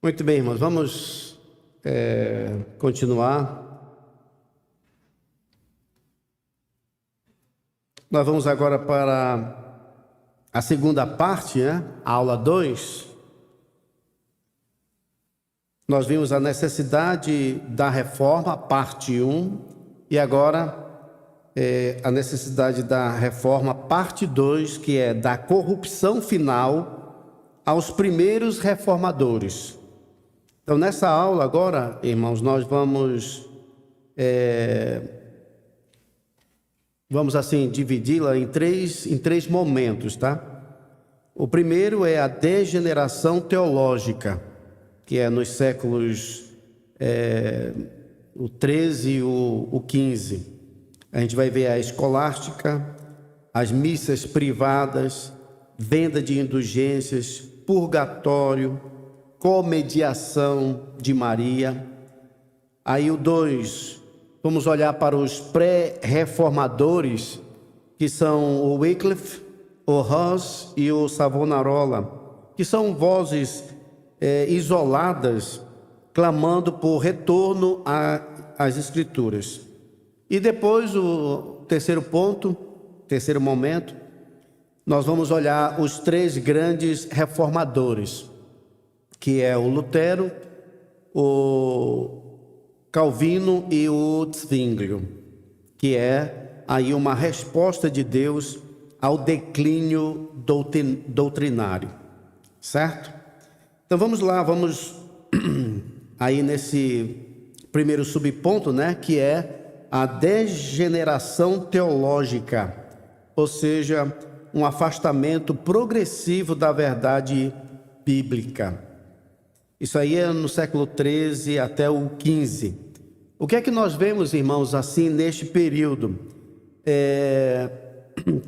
Muito bem, irmãos, vamos continuar. Nós vamos agora para a segunda parte, a aula 2. Nós vimos a necessidade da reforma, parte 1, e agora a necessidade da reforma, parte 2, que é da corrupção final aos primeiros reformadores. Então, nessa aula agora, irmãos, nós vamos assim dividi-la em três momentos, tá? O primeiro é a degeneração teológica, que é nos séculos o 13 e o 15. A gente vai ver a escolástica, as missas privadas, venda de indulgências, purgatório, comediação de Maria. Aí o 2, vamos olhar para os pré-reformadores, que são o Wycliffe, o Hus e o Savonarola, que são vozes isoladas, clamando por retorno às Escrituras. E depois, o terceiro ponto, terceiro momento, nós vamos olhar os 3 grandes reformadores, que é o Lutero, o Calvino e o Zwinglio, que é aí uma resposta de Deus ao declínio doutrinário, certo? Então vamos lá, vamos aí nesse primeiro subponto, que é a degeneração teológica, ou seja, um afastamento progressivo da verdade bíblica. Isso aí é no século 13 até o 15. O que é que nós vemos, irmãos, assim, neste período?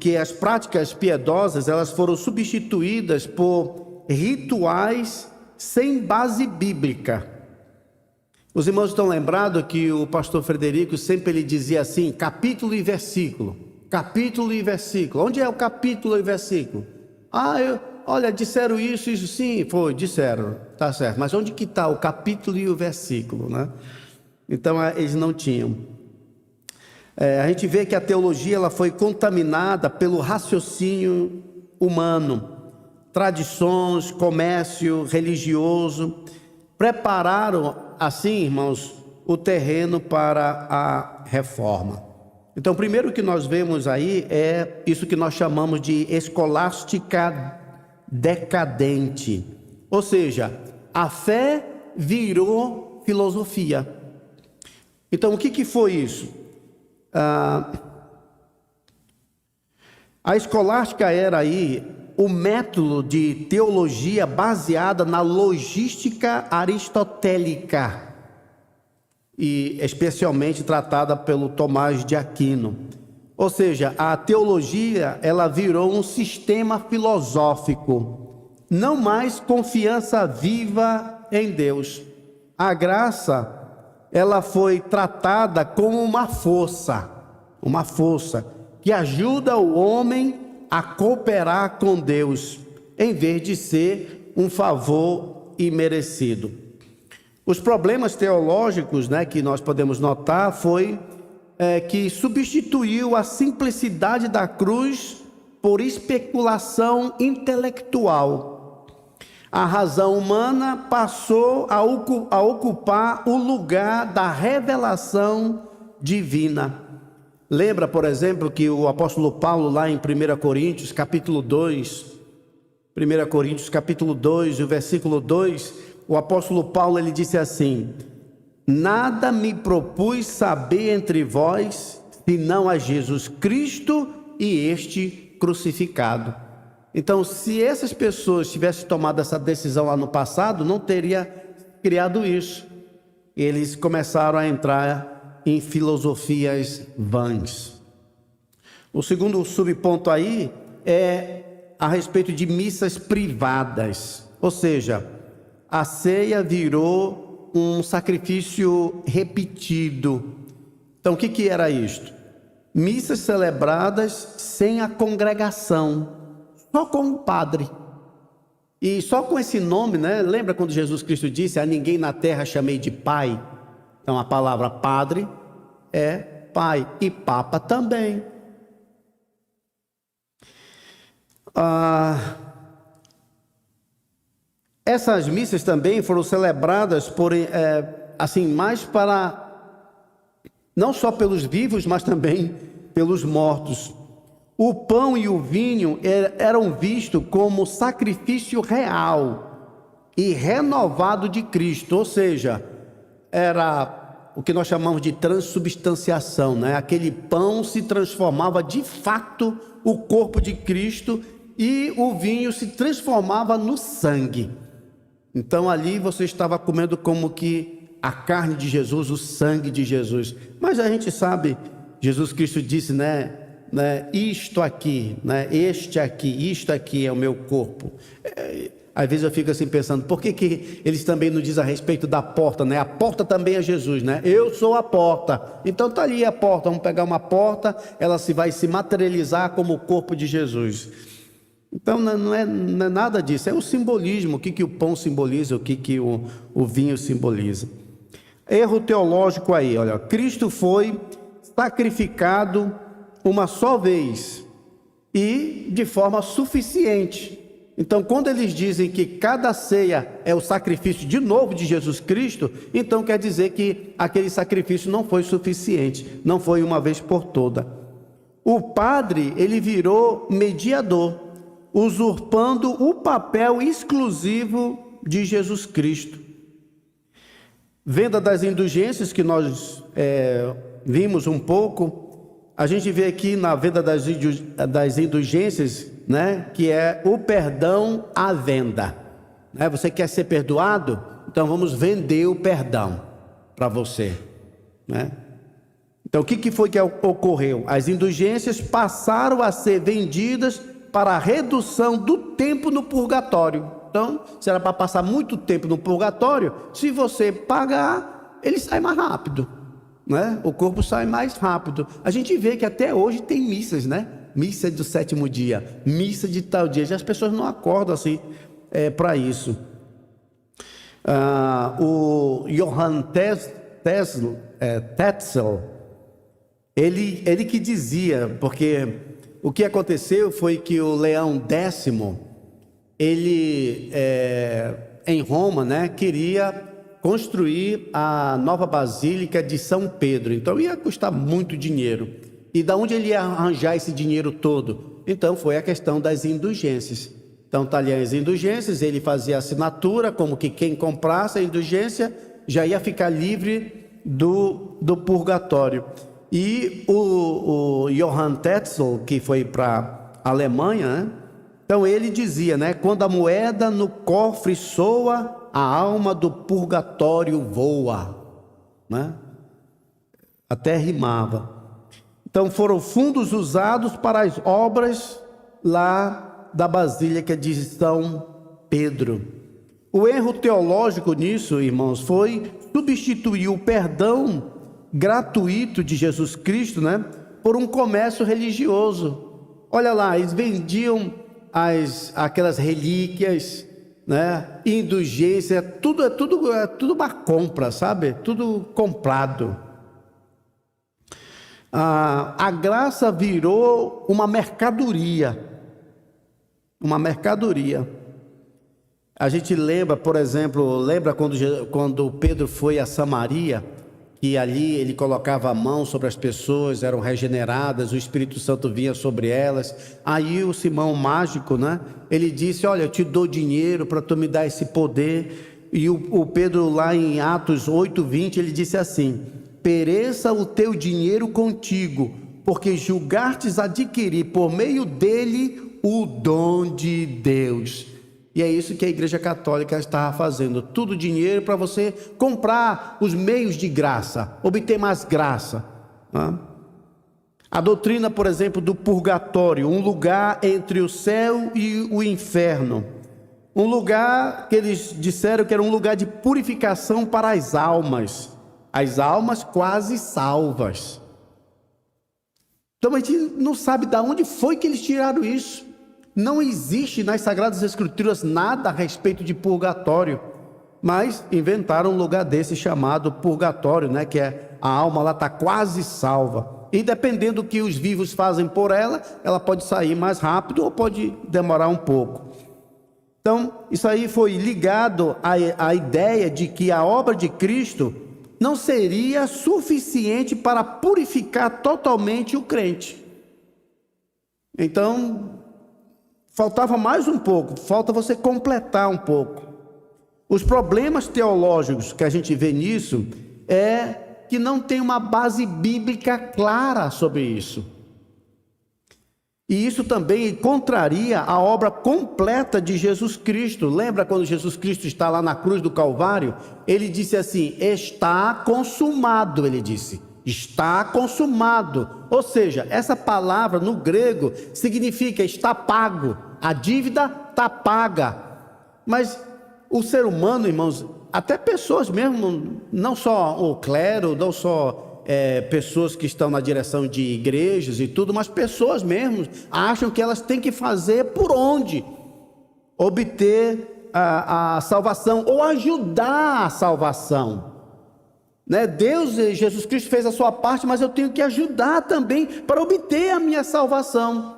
Que as práticas piedosas, elas foram substituídas por rituais sem base bíblica. Os irmãos estão lembrados que o pastor Frederico sempre ele dizia assim, capítulo e versículo. Capítulo e versículo. Onde é o capítulo e versículo? Olha, disseram isso, sim, foi, disseram, tá certo. Mas onde que está o capítulo e o versículo, Então, eles não tinham. A gente vê que a teologia ela foi contaminada pelo raciocínio humano. Tradições, comércio religioso, prepararam, assim, irmãos, o terreno para a reforma. Então, o primeiro que nós vemos aí é isso que nós chamamos de escolástica decadente, ou seja, a fé virou filosofia. Então, o que foi isso? A escolástica era aí o método de teologia baseada na logística aristotélica e especialmente tratada pelo Tomás de Aquino. Ou seja, a teologia ela virou um sistema filosófico, não mais confiança viva em Deus. A graça ela foi tratada como uma força que ajuda o homem a cooperar com Deus, em vez de ser um favor imerecido. Os problemas teológicos, que nós podemos notar foi que substituiu a simplicidade da cruz por especulação intelectual. A razão humana passou a ocupar o lugar da revelação divina. Lembra, por exemplo, que o apóstolo Paulo, lá em 1 Coríntios, capítulo 2, 1 Coríntios, capítulo 2, o versículo 2, o apóstolo Paulo, ele disse assim, nada me propus saber entre vós, senão a Jesus Cristo e este crucificado. Então, se essas pessoas tivessem tomado essa decisão lá no passado, não teria criado isso. Eles começaram a entrar em filosofias vãs. O segundo subponto aí é a respeito de missas privadas, ou seja, a ceia virou um sacrifício repetido. Então, o que era isto? Missas celebradas sem a congregação, só com o padre. E só com esse nome, né? Lembra quando Jesus Cristo disse: a ninguém na terra chamei de pai? Então a palavra padre é pai, e papa também. Essas missas também foram celebradas por, assim, mais para, não só pelos vivos, mas também pelos mortos. O pão e o vinho eram vistos como sacrifício real e renovado de Cristo, ou seja, era o que nós chamamos de transubstanciação, né? Aquele pão se transformava de fato o corpo de Cristo e o vinho se transformava no sangue. Então ali você estava comendo como que a carne de Jesus, o sangue de Jesus. Mas a gente sabe, Jesus Cristo disse, isto aqui, este aqui, isto aqui é o meu corpo. Às vezes eu fico assim pensando, por que eles também não dizem a respeito da porta, A porta também é Jesus, Eu sou a porta. Então está ali a porta, vamos pegar uma porta, ela vai se materializar como o corpo de Jesus. Então não é nada disso, é o simbolismo, o que o pão simboliza, o que o vinho simboliza. Erro teológico aí, olha, Cristo foi sacrificado uma só vez e de forma suficiente. Então, quando eles dizem que cada ceia é o sacrifício de novo de Jesus Cristo, então quer dizer que aquele sacrifício não foi suficiente, não foi uma vez por toda. O padre, ele virou mediador, usurpando o papel exclusivo de Jesus Cristo. Venda das indulgências, que nós vimos um pouco, a gente vê aqui na venda das indulgências, que é o perdão à venda. Você quer ser perdoado? Então vamos vender o perdão para você. Então o que foi que ocorreu? As indulgências passaram a ser vendidas para a redução do tempo no purgatório. Então, se era para passar muito tempo no purgatório, se você pagar, ele sai mais rápido, O corpo sai mais rápido. A gente vê que até hoje tem missas, Missa do sétimo dia, missa de tal dia. Já as pessoas não acordam assim para isso. O Johann Tetzel, ele que dizia, porque o que aconteceu foi que o Leão X, ele em Roma, queria construir a nova Basílica de São Pedro. Então ia custar muito dinheiro. E da onde ele ia arranjar esse dinheiro todo? Então foi a questão das indulgências. Então tá ali as indulgências, ele fazia assinatura, como que quem comprasse a indulgência já ia ficar livre do purgatório. E o Johann Tetzel, que foi para a Alemanha, então ele dizia, quando a moeda no cofre soa, a alma do purgatório voa, Até rimava. Então foram fundos usados para as obras lá da Basílica de São Pedro. O erro teológico nisso, irmãos, foi substituir o perdão gratuito de Jesus Cristo, por um comércio religioso. Olha lá, eles vendiam aquelas relíquias, indulgência, tudo uma compra, sabe? Tudo comprado. A graça virou uma mercadoria. A gente lembra, por exemplo, quando Pedro foi a Samaria, que ali ele colocava a mão sobre as pessoas, eram regeneradas, o Espírito Santo vinha sobre elas. Aí o Simão mágico, ele disse, olha, eu te dou dinheiro para tu me dar esse poder. E o Pedro lá em Atos 8:20, ele disse assim: pereça o teu dinheiro contigo, porque julgastes adquirir por meio dele o dom de Deus. E é isso que a Igreja Católica estava fazendo, tudo dinheiro para você comprar os meios de graça, obter mais graça. A doutrina, por exemplo, do purgatório, um lugar entre o céu e o inferno, um lugar que eles disseram que era um lugar de purificação para as almas quase salvas. Então a gente não sabe de onde foi que eles tiraram isso. Não existe nas Sagradas Escrituras nada a respeito de purgatório, mas inventaram um lugar desse chamado purgatório, né? Que é a alma lá está quase salva. E dependendo do que os vivos fazem por ela, ela pode sair mais rápido ou pode demorar um pouco. Então, isso aí foi ligado à ideia de que a obra de Cristo não seria suficiente para purificar totalmente o crente. Então, faltava mais um pouco, falta você completar um pouco. Os problemas teológicos que a gente vê nisso é que não tem uma base bíblica clara sobre isso. E isso também contraria a obra completa de Jesus Cristo. Lembra quando Jesus Cristo está lá na cruz do Calvário? Ele disse assim: está consumado, ele disse. Está consumado. Ou seja, essa palavra no grego significa está pago. A dívida está paga. Mas o ser humano, irmãos, até pessoas mesmo, não só o clero, não só pessoas que estão na direção de igrejas e tudo, mas pessoas mesmo acham que elas têm que fazer por onde obter a salvação ou ajudar a salvação, né? Deus, Jesus Cristo fez a sua parte, mas eu tenho que ajudar também para obter a minha salvação.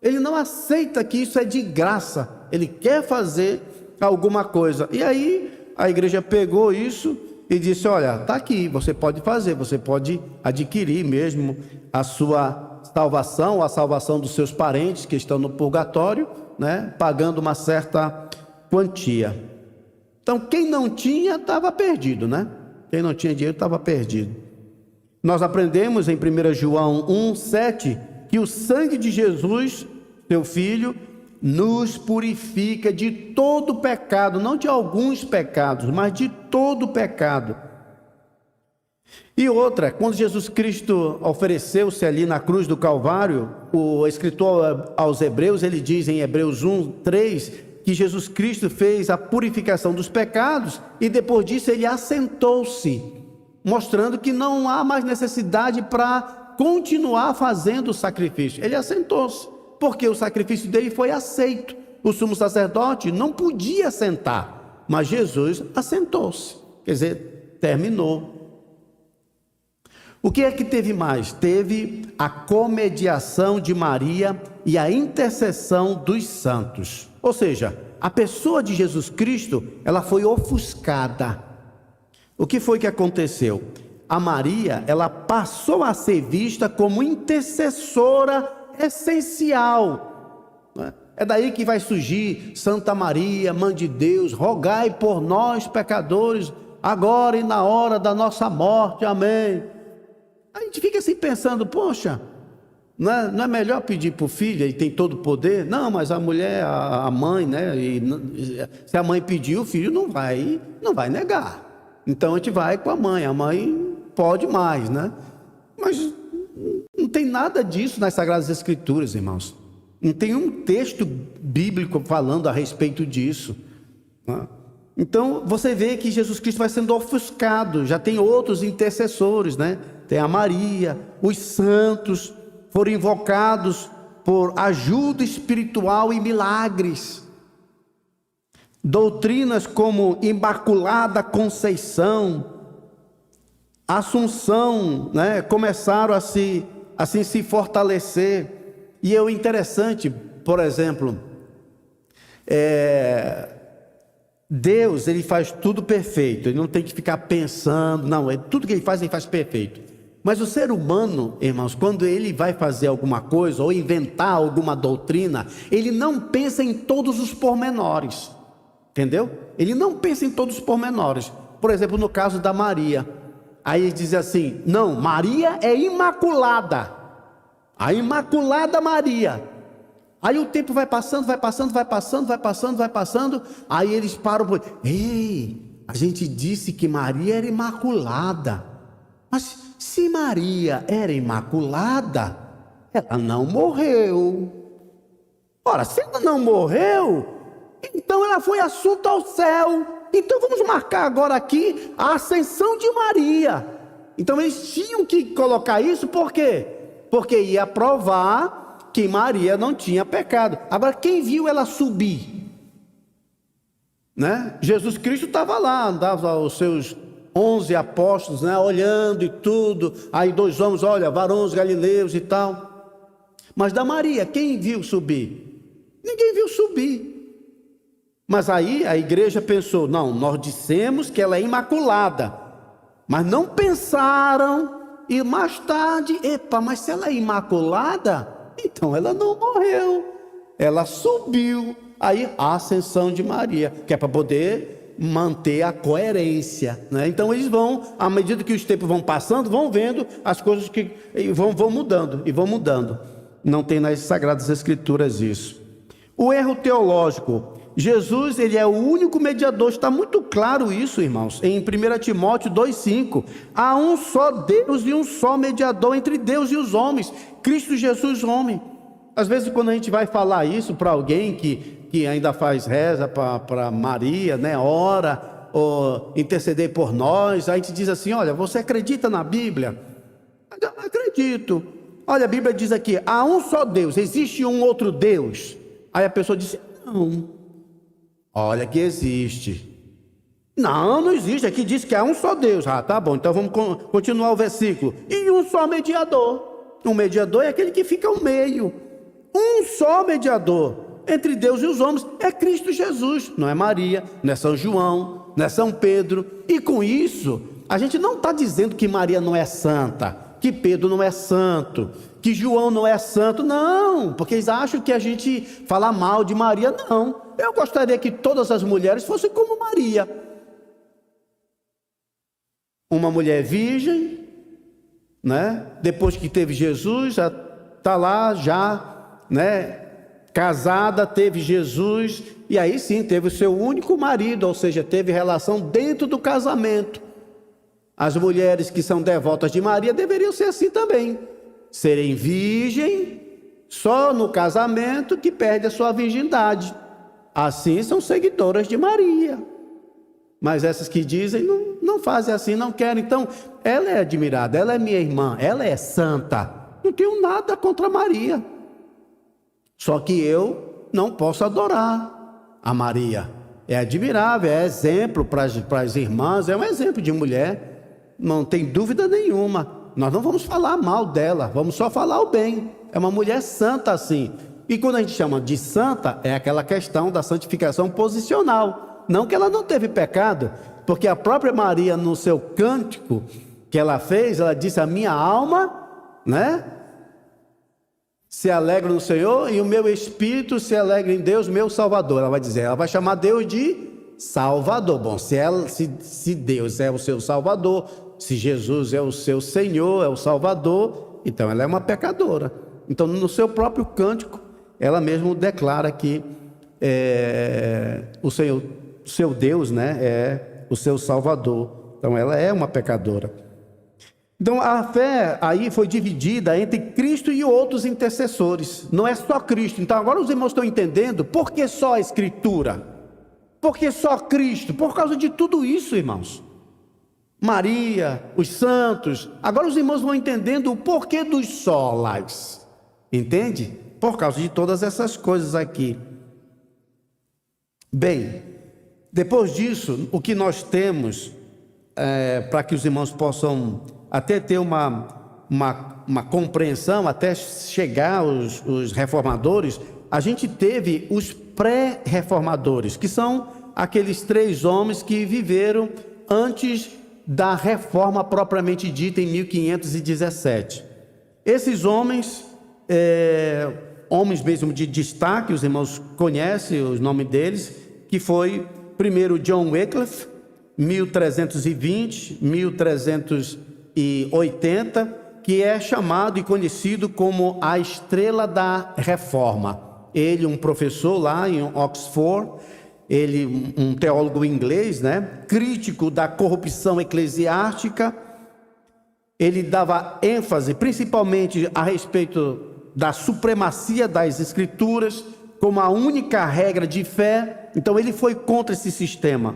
Ele não aceita que isso é de graça, ele quer fazer alguma coisa. E aí a igreja pegou isso e disse: olha, está aqui, você pode fazer, você pode adquirir mesmo a sua salvação, a salvação dos seus parentes que estão no purgatório, né, pagando uma certa quantia. Então quem não tinha estava perdido, né? Quem não tinha dinheiro estava perdido. Nós aprendemos em 1 João 1,7 que o sangue de Jesus, seu Filho, nos purifica de todo pecado, não de alguns pecados, mas de todo pecado. E outra, quando Jesus Cristo ofereceu-se ali na cruz do Calvário, o escritor aos Hebreus, ele diz em Hebreus 1:3, que Jesus Cristo fez a purificação dos pecados e depois disso ele assentou-se, mostrando que não há mais necessidade para continuar fazendo o sacrifício. Ele assentou-se, porque o sacrifício dele foi aceito. O sumo sacerdote não podia assentar, mas Jesus assentou-se, quer dizer, terminou. O que é que teve mais? Teve a comediação de Maria e a intercessão dos santos. Ou seja, a pessoa de Jesus Cristo, ela foi ofuscada. O que foi que aconteceu? A Maria, ela passou a ser vista como intercessora essencial. É daí que vai surgir Santa Maria, Mãe de Deus, rogai por nós pecadores, agora e na hora da nossa morte, amém. A gente fica assim pensando, poxa, não é melhor pedir para o filho, ele tem todo o poder? Não, mas a mulher, a mãe, né? Se a mãe pedir, o filho não vai negar. Então a gente vai com a mãe pode mais, né? Mas não tem nada disso nas Sagradas Escrituras, irmãos. Não tem um texto bíblico falando a respeito disso, né? Então você vê que Jesus Cristo vai sendo ofuscado. Já tem outros intercessores, né? Tem a Maria, os santos foram invocados por ajuda espiritual e milagres. Doutrinas como Imaculada Conceição, Assunção, né, começaram a se fortalecer. E é interessante, por exemplo, Deus, ele faz tudo perfeito, ele não tem que ficar pensando, não, tudo que ele faz perfeito. Mas o ser humano, irmãos, quando ele vai fazer alguma coisa ou inventar alguma doutrina, ele não pensa em todos os pormenores, entendeu? Ele não pensa em todos os pormenores. Por exemplo, no caso da Maria, aí ele diz assim: não, Maria é imaculada, a Imaculada Maria. Aí o tempo vai passando, aí eles param, ei, a gente disse que Maria era imaculada, mas se Maria era imaculada, ela não morreu. Ora, se ela não morreu, então ela foi assunta ao céu. Então vamos marcar agora aqui a ascensão de Maria. Então eles tinham que colocar isso, por quê? Porque ia provar que Maria não tinha pecado. Agora, quem viu ela subir? Né? Jesus Cristo estava lá, andava os seus 11 apóstolos, né, olhando e tudo. Aí 2 homens, olha, varões galileus e tal. Mas da Maria, quem viu subir? Ninguém viu subir. Mas aí a igreja pensou, não, nós dissemos que ela é imaculada. Mas não pensaram, e mais tarde, epa, mas se ela é imaculada, então ela não morreu. Ela subiu. Aí a ascensão de Maria, que é para poder manter a coerência, né? Então eles vão, à medida que os tempos vão passando, vão vendo as coisas que vão mudando, e vão mudando. Não tem nas Sagradas Escrituras isso. O erro teológico. Jesus, ele é o único mediador, está muito claro isso, irmãos, em 1 Timóteo 2,5, há um só Deus e um só mediador entre Deus e os homens, Cristo Jesus homem. Às vezes quando a gente vai falar isso para alguém que ainda faz reza para Maria, né, ora, ou interceder por nós, a gente diz assim, olha, você acredita na Bíblia? Eu acredito. Olha, a Bíblia diz aqui, há um só Deus, existe um outro Deus? Aí a pessoa diz, não. Olha que existe. Não, não existe. Aqui diz que há um só Deus. Ah, tá bom, então vamos continuar o versículo. E um só mediador. Um mediador é aquele que fica ao meio. Um só mediador entre Deus e os homens é Cristo Jesus. Não é Maria, não é São João, não é São Pedro. E com isso, a gente não está dizendo que Maria não é santa, que Pedro não é santo, que João não é santo. Não, porque eles acham que a gente fala mal de Maria. Não. Eu gostaria que todas as mulheres fossem como Maria. Uma mulher virgem, né? Depois que teve Jesus, já está lá, já, né? Casada, teve Jesus, e aí sim, teve o seu único marido, ou seja, teve relação dentro do casamento. As mulheres que são devotas de Maria deveriam ser assim também. Serem virgem, só no casamento que perde a sua virgindade. Assim são seguidoras de Maria. Mas essas que dizem, não fazem assim, não querem. Então, ela é admirada, ela é minha irmã, ela é santa. Não tenho nada contra Maria. Só que eu não posso adorar a Maria. É admirável, é exemplo para as irmãs, é um exemplo de mulher. Não tem dúvida nenhuma. Nós não vamos falar mal dela, vamos só falar o bem. É uma mulher santa assim. E quando a gente chama de santa, é aquela questão da santificação posicional. Não que ela não teve pecado, porque a própria Maria, no seu cântico que ela fez, ela disse, a minha alma, né, se alegra no Senhor, e o meu espírito se alegra em Deus, meu Salvador. Ela vai dizer, ela vai chamar Deus de Salvador. Bom, se Deus é o seu Salvador, se Jesus é o seu Senhor, é o Salvador, então ela é uma pecadora. Então, no seu próprio cântico, ela mesmo declara que o seu Deus, né, é o seu Salvador. Então, ela é uma pecadora. Então, a fé aí foi dividida entre Cristo e outros intercessores. Não é só Cristo. Então, agora os irmãos estão entendendo por que só a Escritura? Por que só Cristo? Por causa de tudo isso, irmãos. Maria, os santos. Agora os irmãos vão entendendo o porquê dos solas. Entende? Por causa de todas essas coisas aqui. Bem, depois disso, o que nós temos, para que os irmãos possam até ter uma compreensão, até chegar os reformadores, a gente teve os pré-reformadores, que são aqueles 3 homens que viveram antes da reforma propriamente dita em 1517. Esses homens, homens mesmo de destaque, os irmãos conhecem os nomes deles, que foi primeiro John Wycliffe, 1320, 1380, que é chamado e conhecido como a estrela da reforma. Ele, um professor lá em Oxford, ele, um teólogo inglês, né, crítico da corrupção eclesiástica. Ele dava ênfase principalmente a respeito da supremacia das Escrituras como a única regra de fé. Então ele foi contra esse sistema.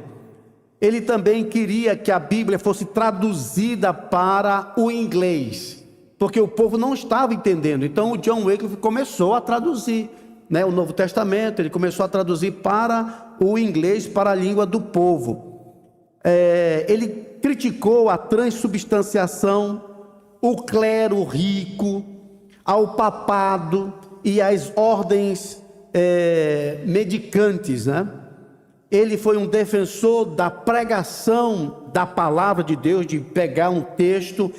Ele também queria que a Bíblia fosse traduzida para o inglês. porque o povo não estava entendendo. Então o John Wycliffe começou a traduzir, né, o Novo Testamento. Ele começou a traduzir para o inglês, para a língua do povo. Ele criticou a transubstanciação, o clero rico, ao papado e às ordens mendicantes, né? Ele foi um defensor da pregação da palavra de Deus, de pegar um texto,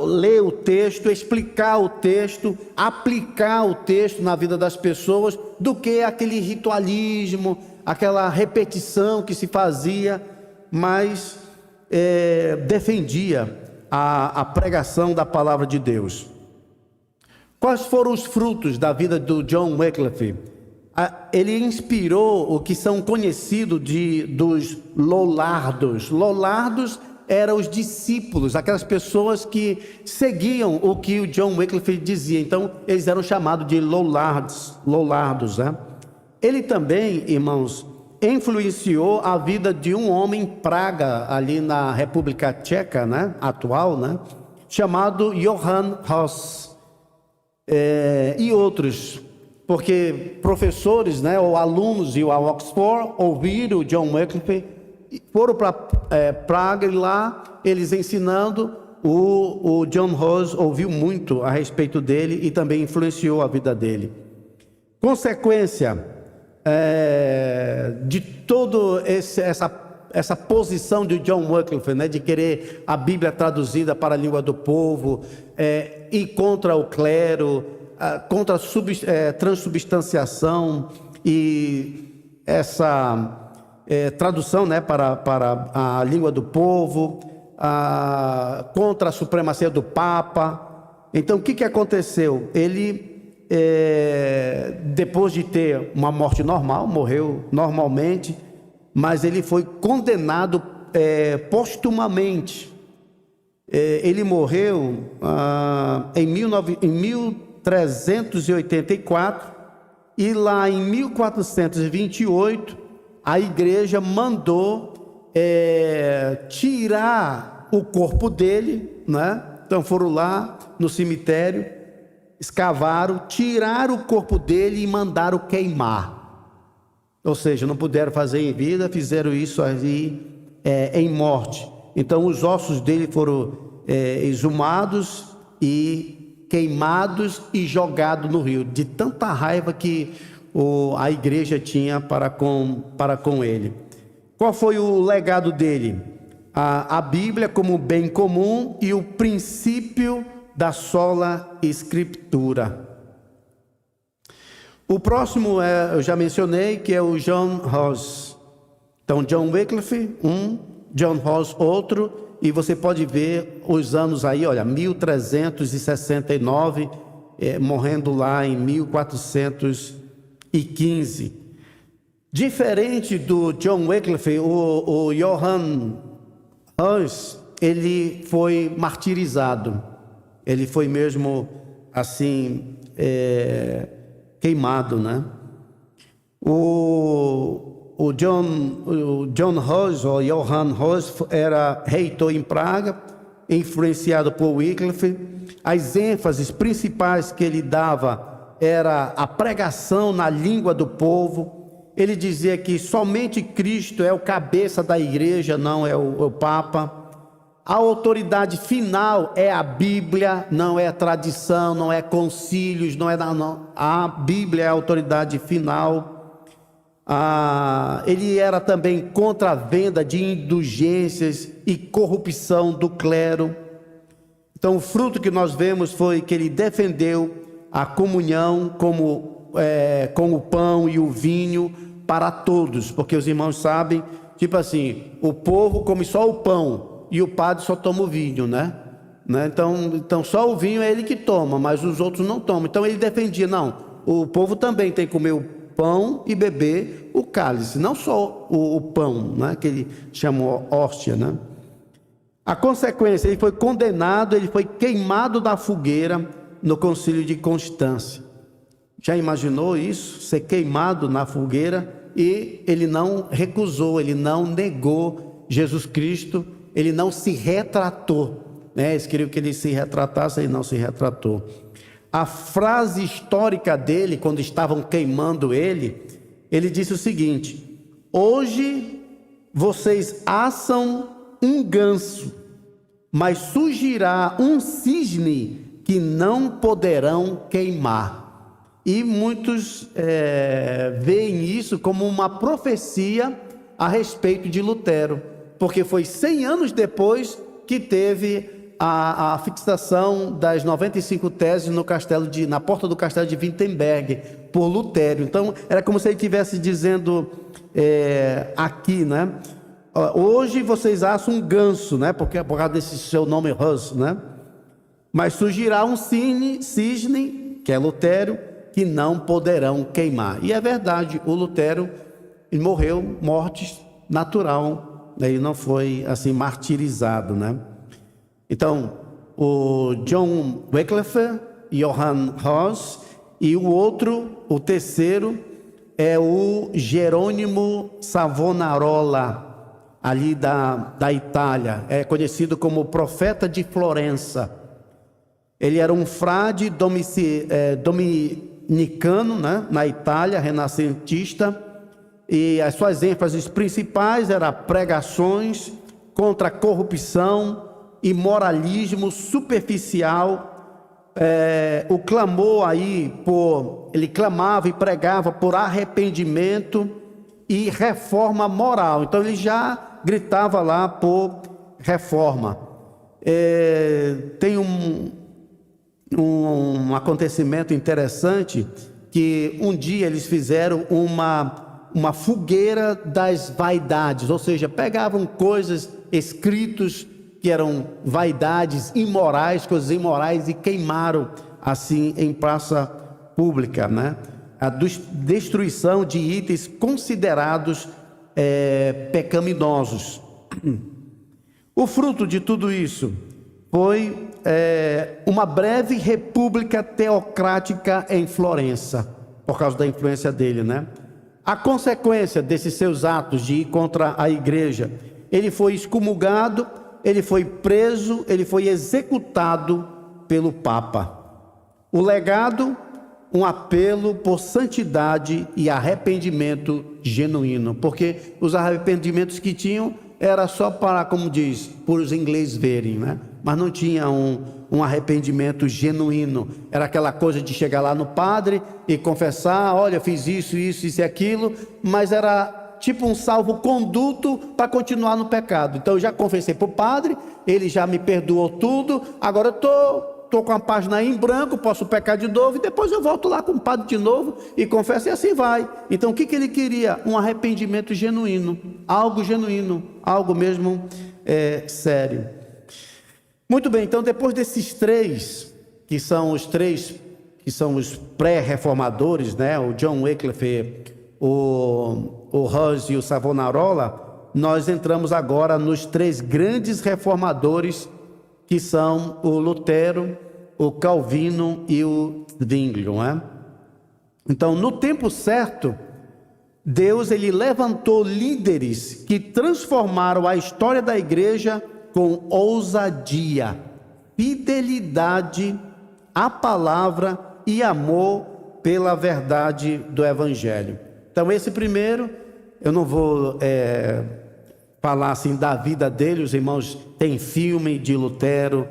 ler o texto, explicar o texto, aplicar o texto na vida das pessoas, do que aquele ritualismo, aquela repetição que se fazia, mas defendia a pregação da palavra de Deus. Quais foram os frutos da vida do John Wycliffe? Ele inspirou o que são conhecidos dos Lollardos. Lollardos eram os discípulos, aquelas pessoas que seguiam o que o John Wycliffe dizia. Então eles eram chamados de Lollardos, né? Ele também, irmãos, influenciou a vida de um homem em Praga, ali na República Tcheca, né, atual, né, chamado Johann Hus, e outros, porque professores, né, ou alunos iam a Oxford, ouviram o John Wycliffe, foram para Praga, e lá eles ensinando, o John Hus ouviu muito a respeito dele e também influenciou a vida dele. Consequência de toda essa posição de John Wycliffe, né, de querer a Bíblia traduzida para a língua do povo, e contra o clero, contra a transubstanciação e essa tradução, né, para a língua do povo, contra a supremacia do Papa. Então o que aconteceu? Ele, depois de ter uma morte normal, morreu normalmente, mas ele foi condenado postumamente. Ele morreu em 1384, e lá em 1428 a igreja mandou tirar o corpo dele, né? Então foram lá no cemitério, escavaram, tiraram o corpo dele e mandaram queimar. Ou seja, não puderam fazer em vida, fizeram isso ali em morte. Então os ossos dele foram exumados e queimados e jogados no rio, de tanta raiva que a igreja tinha para com ele. Qual foi o legado dele? A Bíblia como bem comum e o princípio da sola escritura. O próximo eu já mencionei, que é o John Hus. Então John Wycliffe, John Hus, outro, e você pode ver os anos aí, olha, 1369, morrendo lá em 1415. Diferente do John Wycliffe, o Johann Hus, ele foi martirizado. Ele foi mesmo assim queimado, né? O John Hus, ou Johann Hus, era reitor em Praga, influenciado por Wycliffe. As ênfases principais que ele dava era a pregação na língua do povo. Ele dizia que somente Cristo é o cabeça da igreja, não é o Papa. A autoridade final é a Bíblia, não é a tradição, não é concílios, não. A Bíblia é a autoridade final. Ele era também contra a venda de indulgências e corrupção do clero. Então o fruto que nós vemos foi que ele defendeu a comunhão com o pão e o vinho para todos, porque os irmãos sabem, tipo assim, o povo come só o pão e o padre só toma o vinho, né? Então só o vinho é ele que toma, mas os outros não tomam. Então ele defendia, não, o povo também tem que comer o pão e beber o cálice, não só o pão, né, que ele chamou hóstia, né? A consequência, ele foi condenado, ele foi queimado da fogueira no concílio de Constância. Já imaginou isso? Ser queimado na fogueira? E ele não recusou, ele não negou Jesus Cristo, ele não se retratou. né? Eles queriam que ele se retratasse, ele não se retratou. A frase histórica dele, quando estavam queimando ele disse o seguinte: hoje vocês assam um ganso, mas surgirá um cisne que não poderão queimar. E muitos veem isso como uma profecia a respeito de Lutero, porque foi 100 anos depois que teve a fixação das 95 teses na porta do castelo de Wittenberg por Lutero. Então era como se ele estivesse dizendo aqui, né? Hoje vocês acham um ganso, né? Porque por causa desse seu nome Hus, né? Mas surgirá um cisne, que é Lutero, que não poderão queimar. E é verdade, o Lutero morreu morte natural, ele não foi assim martirizado, né? Então, o John Wycliffe, Johann Hus, e o terceiro, é o Jerônimo Savonarola, ali da Itália, é conhecido como o profeta de Florença. Ele era um frade dominicano, né, na Itália, renascentista, e as suas ênfases principais eram pregações contra a corrupção e moralismo superficial. O clamor ele clamava e pregava por arrependimento e reforma moral. Então ele já gritava lá por reforma. Tem um acontecimento interessante, que um dia eles fizeram uma fogueira das vaidades, ou seja, pegavam coisas, escritos que eram vaidades imorais, coisas imorais, e queimaram assim em praça pública, né? A destruição de itens considerados pecaminosos. O fruto de tudo isso foi uma breve república teocrática em Florença, por causa da influência dele, né? A consequência desses seus atos de ir contra a igreja, ele foi excomungado, ele foi preso, ele foi executado pelo Papa. O legado, um apelo por santidade e arrependimento genuíno, porque os arrependimentos que tinham era só para, como diz, por os ingleses verem, né? Mas não tinha um arrependimento genuíno. Era aquela coisa de chegar lá no padre e confessar: olha, fiz isso e aquilo, mas era tipo um salvo-conduto para continuar no pecado. Então eu já confessei para o padre, ele já me perdoou tudo, agora eu estou com a página em branco, posso pecar de novo, e depois eu volto lá com o padre de novo e confesso, e assim vai. Então o que ele queria? Um arrependimento genuíno, algo mesmo sério. Muito bem, então depois desses três, que são os pré-reformadores, né? O John Wycliffe, o Hus e o Savonarola, nós entramos agora nos três grandes reformadores, que são o Lutero, o Calvino e o Zwinglio, né? Então, no tempo certo, Deus ele levantou líderes que transformaram a história da igreja com ousadia, fidelidade à palavra e amor pela verdade do Evangelho. Então esse primeiro, eu não vou falar assim da vida dele, os irmãos têm filme de Lutero,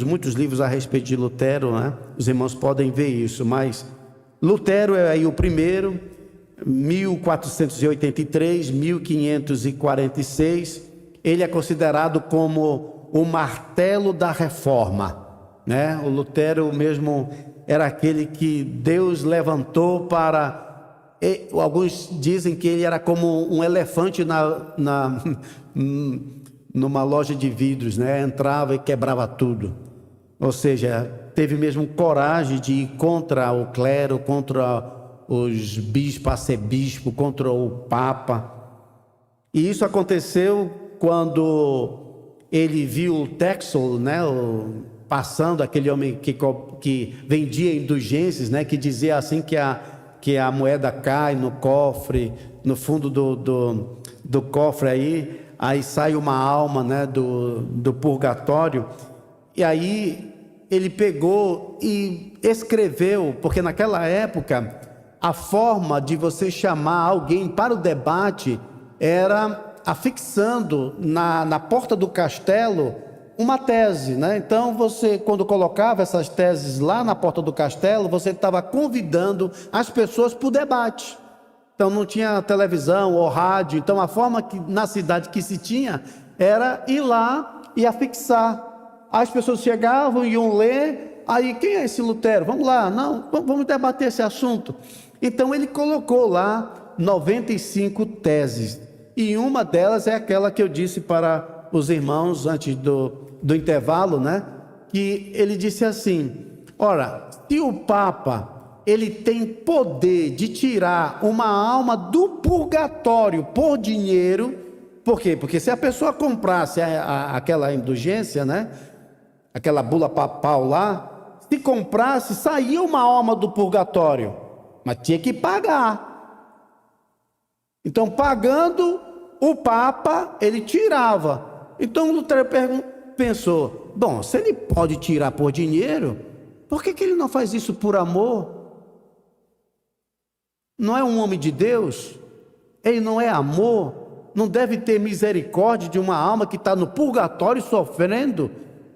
muitos livros a respeito de Lutero, né? Os irmãos podem ver isso, mas Lutero é aí o primeiro, 1483, 1546, ele é considerado como o martelo da reforma, né? O Lutero mesmo era aquele que Deus levantou para... Alguns dizem que ele era como um elefante numa loja de vidros, né? Entrava e quebrava tudo. Ou seja, teve mesmo coragem de ir contra o clero, contra os bispos, arcebispo, contra o Papa. E isso aconteceu quando ele viu o Texel, né? Passando, aquele homem que vendia indulgências, né? Que dizia assim que a moeda cai no cofre, no fundo do cofre aí, aí sai uma alma, né, do purgatório. E aí ele pegou e escreveu, porque naquela época a forma de você chamar alguém para o debate era afixando na porta do castelo uma tese, né? Então você, quando colocava essas teses lá na porta do castelo, você estava convidando as pessoas para o debate. Então não tinha televisão ou rádio, então a forma que na cidade que se tinha era ir lá e afixar. As pessoas chegavam, iam ler, aí quem é esse Lutero? Vamos lá, não, vamos debater esse assunto. Então ele colocou lá 95 teses, e uma delas é aquela que eu disse para os irmãos antes do intervalo, né? Que ele disse assim: ora, se o Papa ele tem poder de tirar uma alma do purgatório por dinheiro, por quê? Porque se a pessoa comprasse aquela indulgência, né? Aquela bula papal lá, se comprasse, saía uma alma do purgatório, mas tinha que pagar. Então, pagando, o Papa, ele tirava. Então, Lutero pensou: bom, se ele pode tirar por dinheiro, por que ele não faz isso por amor? Não é um homem de Deus? Ele não é amor? Não deve ter misericórdia de uma alma que está no purgatório sofrendo?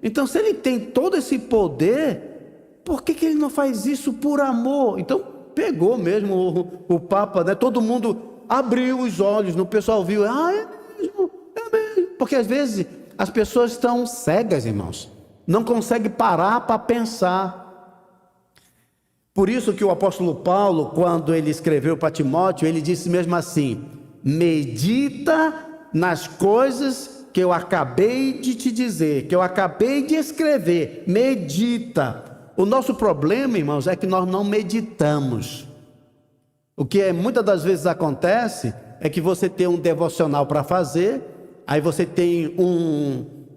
Então, se ele tem todo esse poder, por que ele não faz isso por amor? Então, pegou mesmo o Papa, né? Todo mundo abriu os olhos, o pessoal viu: ah, é mesmo, é mesmo. Porque às vezes as pessoas estão cegas, irmãos, não conseguem parar para pensar. Por isso que o apóstolo Paulo, quando ele escreveu para Timóteo, ele disse mesmo assim: medita nas coisas que eu acabei de te dizer, que eu acabei de escrever, medita. O nosso problema, irmãos, é que nós não meditamos. O que muitas das vezes acontece é que você tem um devocional para fazer, aí você tem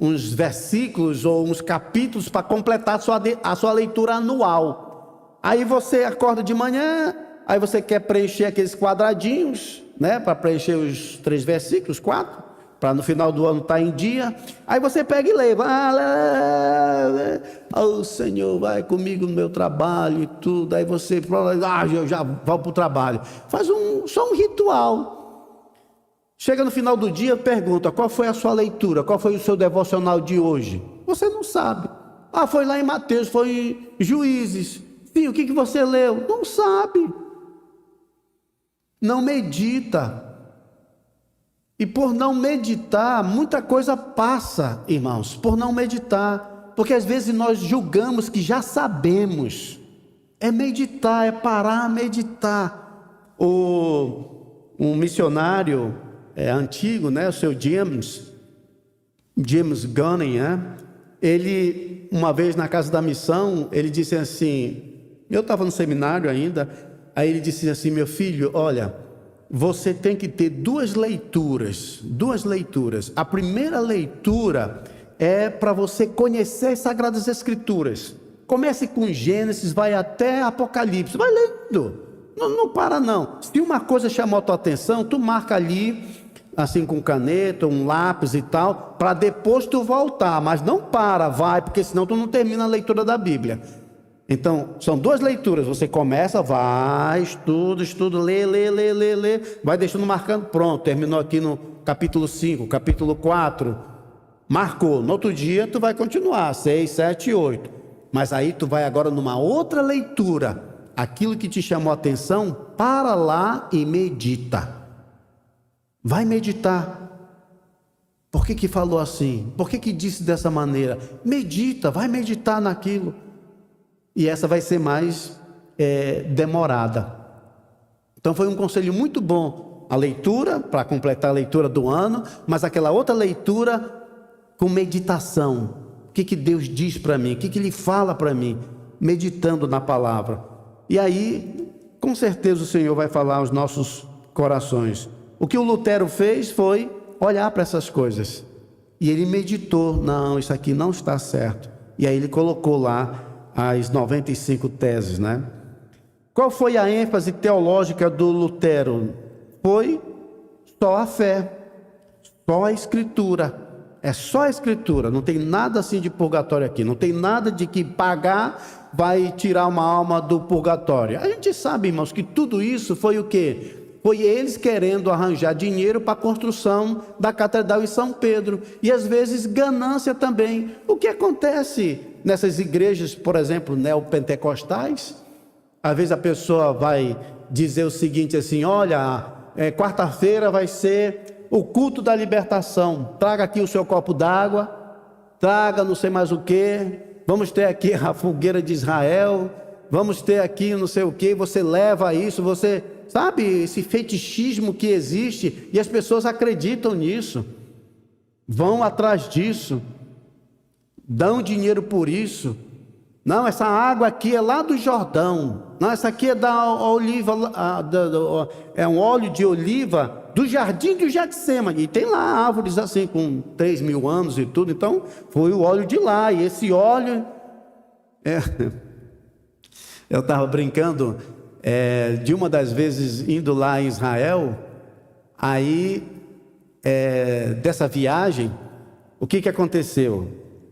uns versículos ou uns capítulos para completar a sua leitura anual. Aí você acorda de manhã, aí você quer preencher aqueles quadradinhos, né, para preencher os 3 versículos, 4, para no final do ano estar em dia. Aí você pega e lê: oh Senhor, vai comigo no meu trabalho e tudo. Aí você, eu já vou para o trabalho. Faz só um ritual. Chega no final do dia, pergunta: qual foi a sua leitura? Qual foi o seu devocional de hoje? Você não sabe. Ah, foi lá em Mateus, foi em Juízes. Sim, o que você leu? Não sabe. Não medita. E por não meditar, muita coisa passa, irmãos, por não meditar. Porque às vezes nós julgamos que já sabemos. É meditar, é parar a meditar. Um missionário antigo, né, o seu James Gunning, né? Ele, uma vez na casa da missão, ele disse assim, eu estava no seminário ainda, aí ele disse assim: meu filho, olha, você tem que ter duas leituras. A primeira leitura é para você conhecer as Sagradas Escrituras. Comece com Gênesis, vai até Apocalipse, vai lendo, não para não. Se uma coisa chamou a tua atenção, tu marca ali, assim com caneta, um lápis e tal, para depois tu voltar, mas não vai, porque senão tu não termina a leitura da Bíblia. Então, são 2 leituras, você começa, vai, estuda, lê, vai deixando marcando, pronto, terminou aqui no capítulo 5, capítulo 4, marcou, no outro dia tu vai continuar, 6, 7, 8, mas aí tu vai agora numa outra leitura, aquilo que te chamou a atenção, para lá e medita, vai meditar. Por que falou assim? Por que disse dessa maneira? Medita, vai meditar naquilo. E essa vai ser mais demorada. Então foi um conselho muito bom. A leitura, para completar a leitura do ano, mas aquela outra leitura com meditação. O que Deus diz para mim? O que Ele fala para mim? Meditando na palavra. E aí, com certeza o Senhor vai falar aos nossos corações. O que o Lutero fez foi olhar para essas coisas. E ele meditou: não, isso aqui não está certo. E aí ele colocou lá as 95 teses, né? Qual foi a ênfase teológica do Lutero? Foi só a fé. Só a Escritura. É só a Escritura. Não tem nada assim de purgatório aqui. Não tem nada de que pagar vai tirar uma alma do purgatório. A gente sabe, irmãos, que tudo isso foi o quê? Foi eles querendo arranjar dinheiro para a construção da Catedral em São Pedro. E às vezes ganância também. O que acontece nessas igrejas, por exemplo, neopentecostais? Às vezes a pessoa vai dizer o seguinte assim: olha, quarta-feira vai ser o culto da libertação. Traga aqui o seu copo d'água, traga não sei mais o que. Vamos ter aqui a fogueira de Israel. Vamos ter aqui não sei o que. Você leva isso, você... Sabe, esse fetichismo que existe, e as pessoas acreditam nisso, vão atrás disso, dão dinheiro por isso. Não, essa água aqui é lá do Jordão. Não, essa aqui é da oliva, é um óleo de oliva do jardim do Getsêmani. E tem lá árvores assim com 3.000 anos e tudo. Então foi o óleo de lá. E esse óleo, eu estava brincando. De uma das vezes indo lá em Israel, aí dessa viagem, o que aconteceu?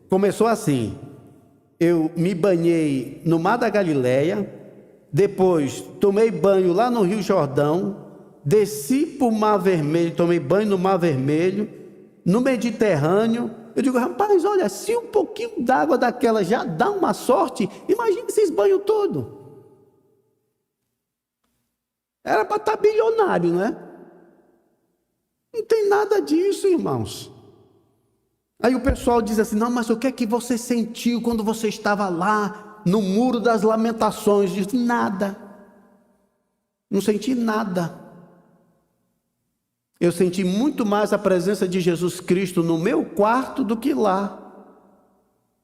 Começou assim: eu me banhei no Mar da Galileia, depois tomei banho lá no Rio Jordão, desci para o Mar Vermelho, tomei banho no Mar Vermelho, no Mediterrâneo. Eu digo, rapaz, olha, se um pouquinho d'água daquela já dá uma sorte, imagine esses banhos todos. Era para estar bilionário, né? Não tem nada disso, irmãos. Aí o pessoal diz assim: não, mas o que é que você sentiu quando você estava lá no Muro das Lamentações? Diz: nada. Não senti nada. Eu senti muito mais a presença de Jesus Cristo no meu quarto do que lá.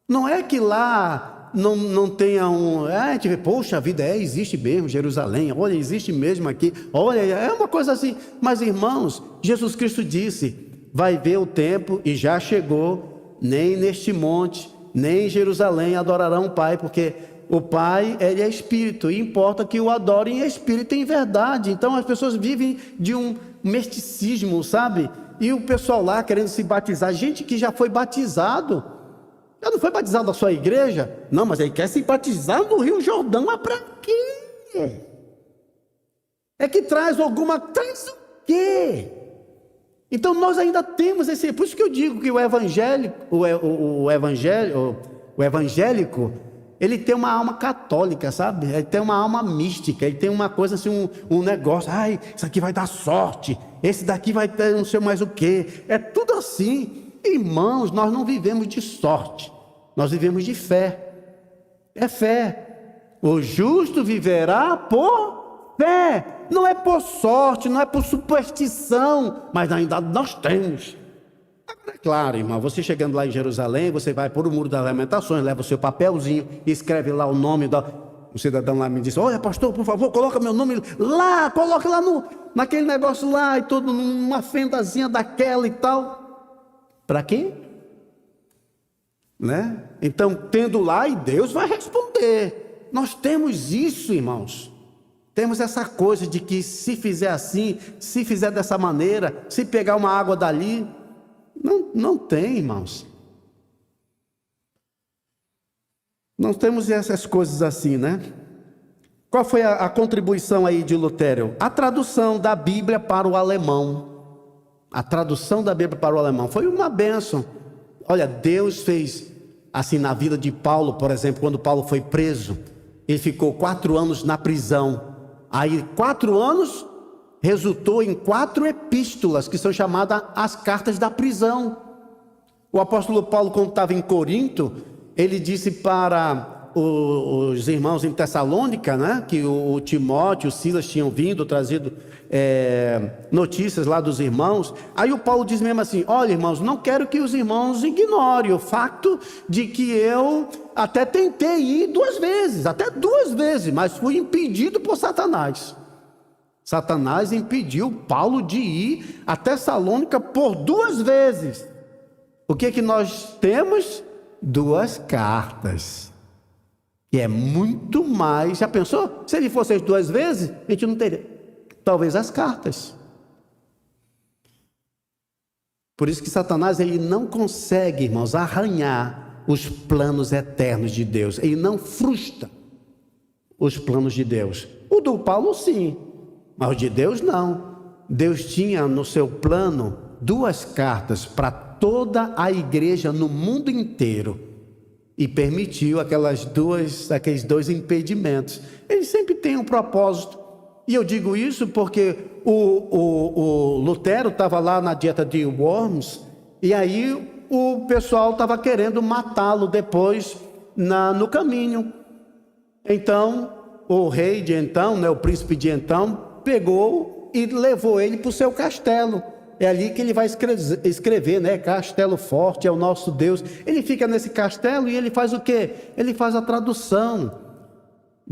Não é que lá não tenha a gente vê, poxa, a vida existe mesmo, Jerusalém, olha, existe mesmo aqui, olha, é uma coisa assim. Mas irmãos, Jesus Cristo disse: vai ver o tempo, e já chegou, nem neste monte, nem em Jerusalém adorarão o Pai, porque o Pai, Ele é Espírito, e importa que o adorem em Espírito e em verdade. Então as pessoas vivem de um misticismo, sabe? E o pessoal lá querendo se batizar, gente que já foi batizado. Já não foi batizado na sua igreja? Não, mas ele quer se batizar no Rio Jordão. Mas para quê? É que traz o quê? Então nós ainda temos esse... Por isso que eu digo que o evangélico, ele tem uma alma católica, sabe? Ele tem uma alma mística, ele tem uma coisa assim, um negócio. Ai, isso aqui vai dar sorte, esse daqui vai ter não sei mais o quê. É tudo assim. Irmãos, nós não vivemos de sorte, nós vivemos de fé. É fé. O justo viverá por fé. Não é por sorte, não é por superstição, mas ainda nós temos. Agora, é claro, irmão, você chegando lá em Jerusalém, você vai por o Muro das Lamentações, leva o seu papelzinho e escreve lá o nome o cidadão lá me disse: olha, pastor, por favor, coloca meu nome lá, coloca lá naquele negócio lá e tudo, numa fendazinha daquela e tal. Para quê? Né? Então, tendo lá, e Deus vai responder. Nós temos isso, irmãos. Temos essa coisa de que se fizer assim, se fizer dessa maneira, se pegar uma água dali, não tem, irmãos. Nós temos essas coisas assim, né? Qual foi a contribuição aí de Lutero? A tradução da Bíblia para o alemão. A tradução da Bíblia para o alemão foi uma bênção. Olha, Deus fez assim na vida de Paulo, por exemplo, quando Paulo foi preso, ele ficou 4 anos na prisão. Aí 4 anos resultou em 4 epístolas, que são chamadas as cartas da prisão. O apóstolo Paulo, quando estava em Corinto, ele disse para os irmãos em Tessalônica, né, que o Timóteo, o Silas tinham vindo, trazido notícias lá dos irmãos. Aí o Paulo diz mesmo assim: olha, irmãos, não quero que os irmãos ignorem o fato de que eu até tentei ir 2 vezes, até 2 vezes, mas fui impedido por Satanás. Satanás impediu Paulo de ir a Tessalônica por 2 vezes. O que nós temos? 2 cartas. E é muito mais. Já pensou? Se ele fosse as 2 vezes, a gente não teria talvez as cartas. Por isso que Satanás ele não consegue, irmãos, arranhar os planos eternos de Deus. Ele não frustra os planos de Deus. O do Paulo sim, mas o de Deus não. Deus tinha no seu plano 2 cartas para toda a igreja no mundo inteiro. E permitiu aqueles 2 impedimentos. Ele sempre tem um propósito. E eu digo isso porque o Lutero estava lá na dieta de Worms, e aí o pessoal estava querendo matá-lo depois no caminho. Então, o rei de então, né, o príncipe de então, pegou e levou ele para o seu castelo. É ali que ele vai escrever, né? Castelo forte é o nosso Deus. Ele fica nesse castelo e ele faz o quê? Ele faz a tradução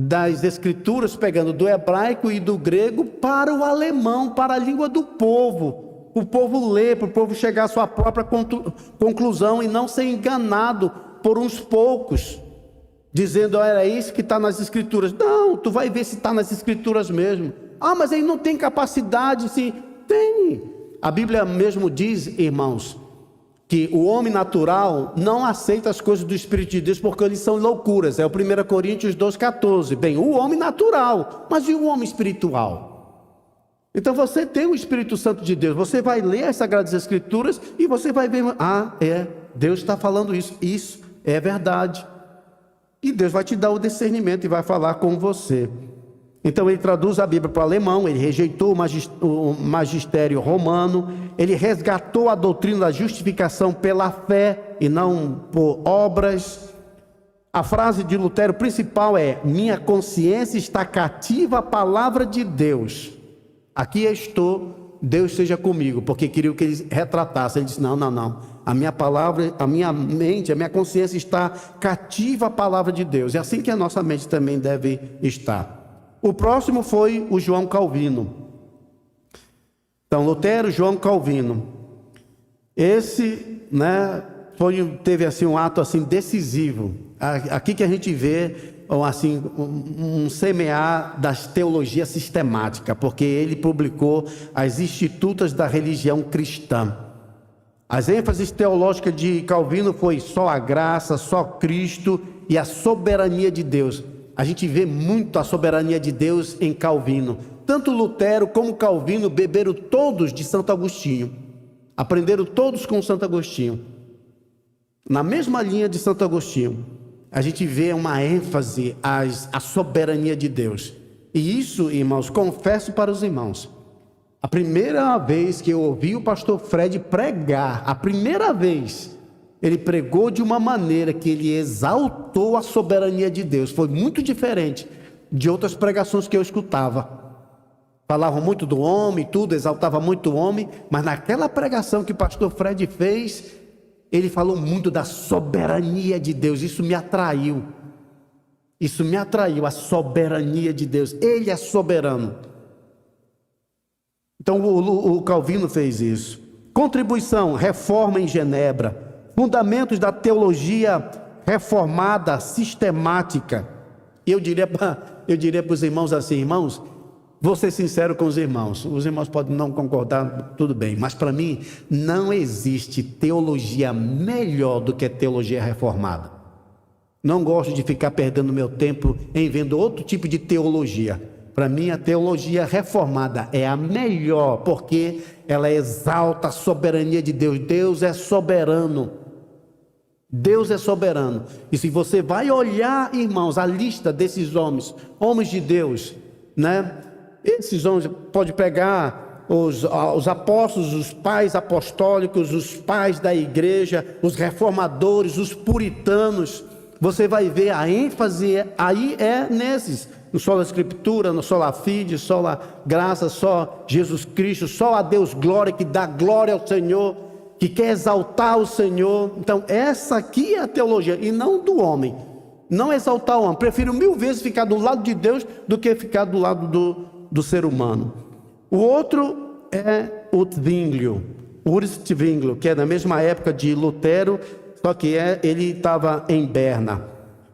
das escrituras, pegando do hebraico e do grego para o alemão, para a língua do povo. O povo ler, para o povo chegar à sua própria conclusão e não ser enganado por uns poucos, dizendo, era isso que está nas escrituras. Não, tu vai ver se está nas escrituras mesmo. Ah, mas ele não tem capacidade, sim. Tem. A Bíblia mesmo diz, irmãos, que o homem natural não aceita as coisas do Espírito de Deus porque eles são loucuras. É o 1 Coríntios 2,14. Bem, o homem natural, mas e o homem espiritual? Então você tem o Espírito Santo de Deus. Você vai ler as Sagradas Escrituras e você vai ver, Deus está falando isso. Isso é verdade. E Deus vai te dar o discernimento e vai falar com você. Então ele traduz a Bíblia para o alemão, ele rejeitou o magistério romano, ele resgatou a doutrina da justificação pela fé e não por obras. A frase de Lutero principal é: minha consciência está cativa à palavra de Deus. Aqui estou, Deus seja comigo, porque queria que ele retratasse. Ele disse, não, a minha palavra, a minha mente, a minha consciência está cativa à palavra de Deus. É assim que a nossa mente também deve estar. O próximo foi o João Calvino. Então, Lutero, João Calvino. Esse, né, teve assim um ato assim decisivo. Aqui que a gente vê assim um semear das teologia sistemática, porque ele publicou as Institutas da Religião Cristã. As ênfases teológicas de Calvino foi só a graça, só Cristo e a soberania de Deus. A gente vê muito a soberania de Deus em Calvino. Tanto Lutero como Calvino beberam todos de Santo Agostinho. Aprenderam todos com Santo Agostinho. Na mesma linha de Santo Agostinho, a gente vê uma ênfase à soberania de Deus. E isso, irmãos, confesso para os irmãos, a primeira vez que eu ouvi o pastor Fred pregar, a primeira vez, ele pregou de uma maneira que ele exaltou a soberania de Deus. Foi muito diferente de outras pregações que eu escutava. Falavam muito do homem, tudo, exaltava muito o homem, mas naquela pregação que o pastor Fred fez, ele falou muito da soberania de Deus. Isso me atraiu. Isso me atraiu, a soberania de Deus. Ele é soberano. Então o Calvino fez isso. Contribuição, reforma em Genebra. Fundamentos da teologia reformada, sistemática. Eu diria para os irmãos assim, irmãos, vou ser sincero com os irmãos podem não concordar, tudo bem, mas para mim não existe teologia melhor do que a teologia reformada. Não gosto de ficar perdendo meu tempo em vendo outro tipo de teologia. Para mim a teologia reformada é a melhor, porque ela exalta a soberania de Deus. Deus é soberano. Deus é soberano. E se você vai olhar, irmãos, a lista desses homens de Deus, né? Esses homens, pode pegar os apóstolos, os pais apostólicos, os pais da igreja, os reformadores, os puritanos. Você vai ver a ênfase aí é nesses. No sola escritura, no sola fide, sola graça, só Jesus Cristo, só a Deus glória, que dá glória ao Senhor, que quer exaltar o Senhor. Então essa aqui é a teologia, e não do homem. Não exaltar o homem. Prefiro 1000 vezes ficar do lado de Deus do que ficar do lado do ser humano. O outro é o Urs Zwinglio, que é da mesma época de Lutero, só que ele estava em Berna.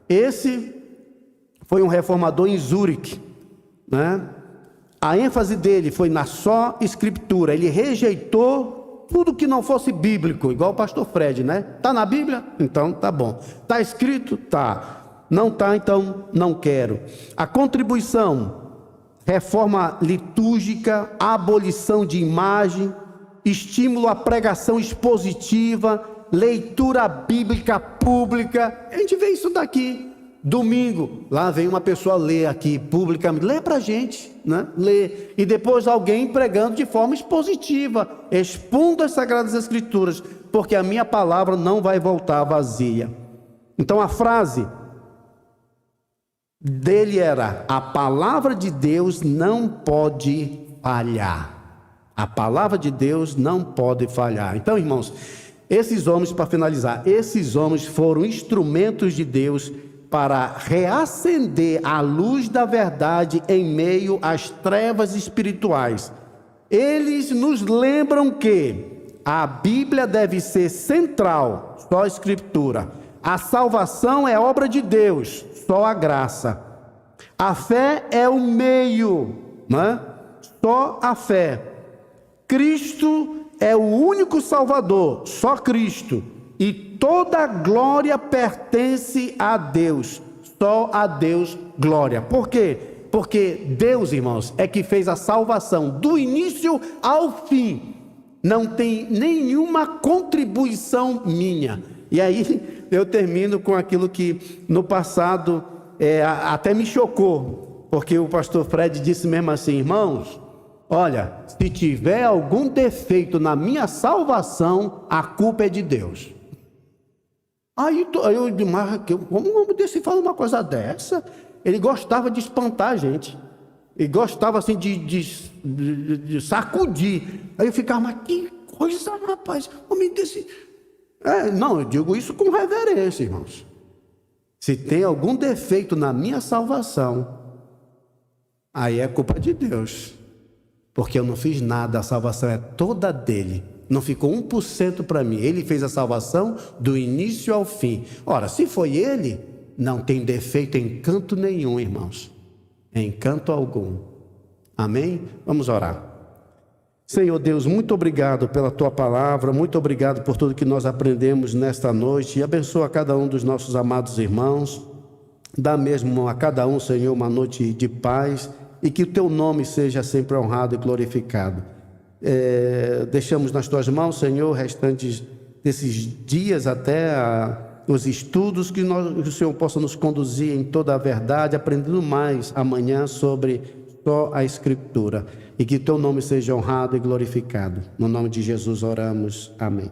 Esse foi um reformador em Zurique, né? A ênfase dele foi na só escritura. Ele rejeitou tudo que não fosse bíblico, igual o pastor Fred, né? Está na Bíblia? Então tá bom. Está escrito? Tá. Não está, então não quero. A contribuição, reforma litúrgica, abolição de imagem, estímulo à pregação expositiva, leitura bíblica pública. A gente vê isso daqui. Domingo, lá vem uma pessoa ler aqui publicamente, lê pra gente, né? Lê, e depois alguém pregando de forma expositiva, expondo as Sagradas Escrituras, porque a minha palavra não vai voltar vazia. Então a frase dele era: a palavra de Deus não pode falhar. A palavra de Deus não pode falhar. Então, irmãos, esses homens, para finalizar, esses homens foram instrumentos de Deus para reacender a luz da verdade em meio às trevas espirituais. Eles nos lembram que a Bíblia deve ser central, só a Escritura. A salvação é obra de Deus, só a graça. A fé é o meio, né? Só a fé. Cristo é o único Salvador, só Cristo. E toda a glória pertence a Deus, só a Deus glória. Por quê? Porque Deus, irmãos, é que fez a salvação do início ao fim. Não tem nenhuma contribuição minha. E aí eu termino com aquilo que no passado até me chocou, porque o pastor Fred disse mesmo assim: irmãos, olha, se tiver algum defeito na minha salvação, a culpa é de Deus. Aí eu digo: mas como um homem desse fala uma coisa dessa? Ele gostava de espantar a gente. Ele gostava assim de sacudir. Aí eu ficava: mas que coisa, rapaz, homem desse... Não, eu digo isso com reverência, irmãos. Se tem algum defeito na minha salvação, aí é culpa de Deus. Porque eu não fiz nada, a salvação é toda dele. Não ficou 1% para mim. Ele fez a salvação do início ao fim. Ora, se foi ele, não tem defeito em canto nenhum, irmãos. Em canto algum. Amém? Vamos orar. Senhor Deus, muito obrigado pela tua palavra, muito obrigado por tudo que nós aprendemos nesta noite, e abençoa cada um dos nossos amados irmãos. Dá mesmo a cada um, Senhor, uma noite de paz, e que o teu nome seja sempre honrado e glorificado. Deixamos nas tuas mãos, Senhor, restantes desses dias até os estudos, que o Senhor possa nos conduzir em toda a verdade, aprendendo mais amanhã sobre só a Escritura, e que teu nome seja honrado e glorificado. No nome de Jesus oramos, amém.